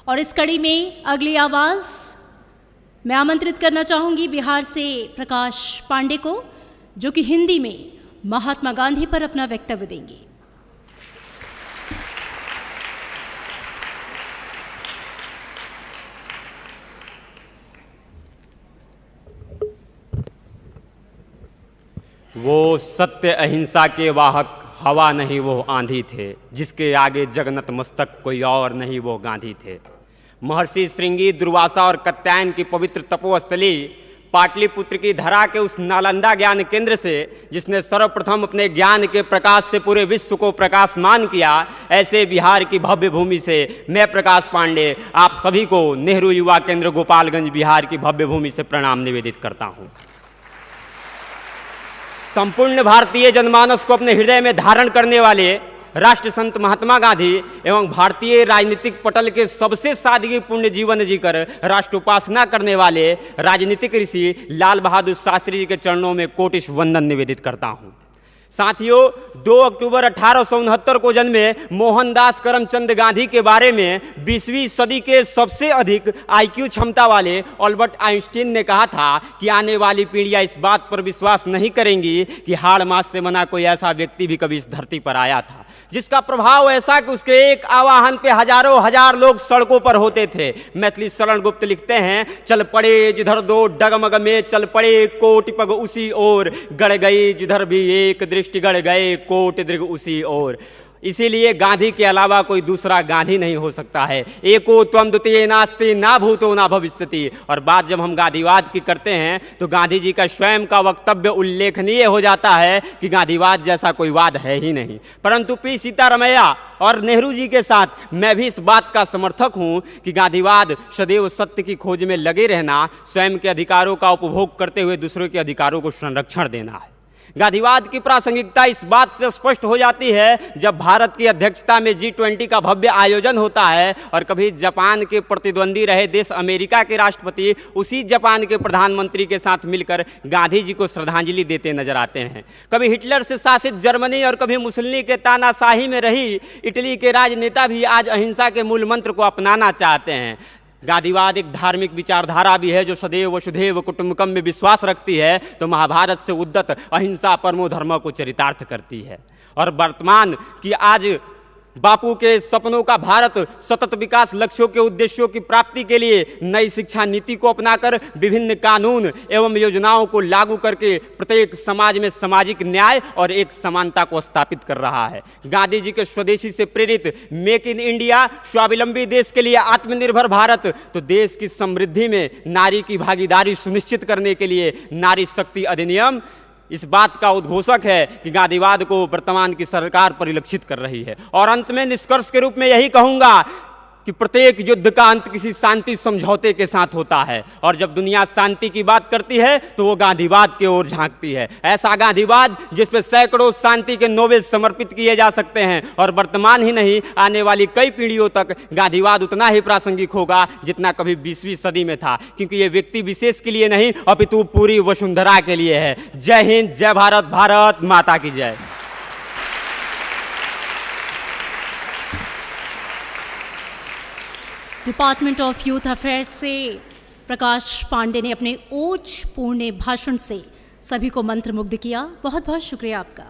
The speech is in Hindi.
और इस कड़ी में अगली आवाज़ मैं आमंत्रित करना चाहूँगी बिहार से प्रकाश पांडे को, जो कि हिंदी में महात्मा गांधी पर अपना वक्तव्य देंगे। वो सत्य अहिंसा के वाहक हवा नहीं वो आंधी थे, जिसके आगे जग नतमस्तक कोई और नहीं वो गांधी थे। महर्षि श्रृंगी, दुर्वासा और कात्यायन की पवित्र तपोस्थली पाटलिपुत्र की धरा के उस नालंदा ज्ञान केंद्र से, जिसने सर्वप्रथम अपने ज्ञान के प्रकाश से पूरे विश्व को प्रकाशमान किया, ऐसे बिहार की भव्य भूमि से मैं प्रकाश पांडे आप सभी को नेहरू युवा केंद्र गोपालगंज बिहार की भव्य भूमि से प्रणाम निवेदित करता हूँ। संपूर्ण भारतीय जनमानस को अपने हृदय में धारण करने वाले राष्ट्र संत महात्मा गांधी एवं भारतीय राजनीतिक पटल के सबसे सादगीपूर्ण जीवन जीकर राष्ट्र उपासना करने वाले राजनीतिक ऋषि लाल बहादुर शास्त्री जी के चरणों में कोटिश वंदन निवेदित करता हूं। साथियों, 2 अक्टूबर 1869 को जन्मे मोहनदास करमचंद गांधी के बारे में 20वीं सदी के सबसे अधिक आईक्यू क्षमता वाले अल्बर्ट आइंस्टीन ने कहा था कि आने वाली पीढ़ियां इस बात पर विश्वास नहीं करेंगी कि हाड़ मास से बना कोई ऐसा व्यक्ति भी कभी इस धरती पर आया था, जिसका प्रभाव ऐसा कि उसके एक आवाहन पे हजारों हजार लोग सड़कों पर होते थे। मैथिली शरण गुप्त लिखते हैं, चल पड़े जिधर दो डगमग में, चल पड़े कोटि पग उसी ओर, गड़ गई जिधर भी एक दृष्टि, गड़ गए कोटि दृग उसी ओर। इसीलिए गांधी के अलावा कोई दूसरा गांधी नहीं हो सकता है। एको त्वम द्वितीय नास्ति, ना भूतो ना भविष्यति। और बात जब हम गांधीवाद की करते हैं तो गांधी जी का स्वयं का वक्तव्य उल्लेखनीय हो जाता है कि गांधीवाद जैसा कोई वाद है ही नहीं। परंतु पी सीतारमैया और नेहरू जी के साथ मैं भी इस बात का समर्थक हूं कि गांधीवाद सदैव सत्य की खोज में लगे रहना, स्वयं के अधिकारों का उपभोग करते हुए दूसरों के अधिकारों को संरक्षण देना है। गांधीवाद की प्रासंगिकता इस बात से स्पष्ट हो जाती है जब भारत की अध्यक्षता में G20 का भव्य आयोजन होता है और कभी जापान के प्रतिद्वंदी रहे देश अमेरिका के राष्ट्रपति उसी जापान के प्रधानमंत्री के साथ मिलकर गांधी जी को श्रद्धांजलि देते नजर आते हैं। कभी हिटलर से शासित जर्मनी और कभी मुसोलिनी के तानाशाही में रही इटली के राजनेता भी आज अहिंसा के मूल मंत्र को अपनाना चाहते हैं। गांधीवाद एक धार्मिक विचारधारा भी है जो सदैव वसुधैव कुटुंबकम में विश्वास रखती है, तो महाभारत से उद्यत अहिंसा परमो धर्म को चरितार्थ करती है। और वर्तमान की आज बापू के सपनों का भारत सतत विकास लक्ष्यों के उद्देश्यों की प्राप्ति के लिए नई शिक्षा नीति को अपनाकर विभिन्न कानून एवं योजनाओं को लागू करके प्रत्येक समाज में सामाजिक न्याय और एक समानता को स्थापित कर रहा है। गांधी जी के स्वदेशी से प्रेरित मेक इन इंडिया, स्वावलंबी देश के लिए आत्मनिर्भर भारत, तो देश की समृद्धि में नारी की भागीदारी सुनिश्चित करने के लिए नारी शक्ति अधिनियम इस बात का उद्घोषक है कि गांधीवाद को वर्तमान की सरकार परिलक्षित कर रही है। और अंत में निष्कर्ष के रूप में यही कहूंगा कि प्रत्येक युद्ध का अंत किसी शांति समझौते के साथ होता है, और जब दुनिया शांति की बात करती है तो वो गांधीवाद की ओर झांकती है। ऐसा गांधीवाद जिस पे सैकड़ों शांति के नोबेल समर्पित किए जा सकते हैं, और वर्तमान ही नहीं आने वाली कई पीढ़ियों तक गांधीवाद उतना ही प्रासंगिक होगा जितना कभी 20वीं सदी में था, क्योंकि ये व्यक्ति विशेष के लिए नहीं अपितु पूरी वसुंधरा के लिए है। जय हिंद, जय भारत, भारत माता की जय। डिपार्टमेंट ऑफ यूथ अफेयर्स से प्रकाश पांडे ने अपने ओजपूर्ण भाषण से सभी को मंत्रमुग्ध किया। बहुत बहुत शुक्रिया आपका।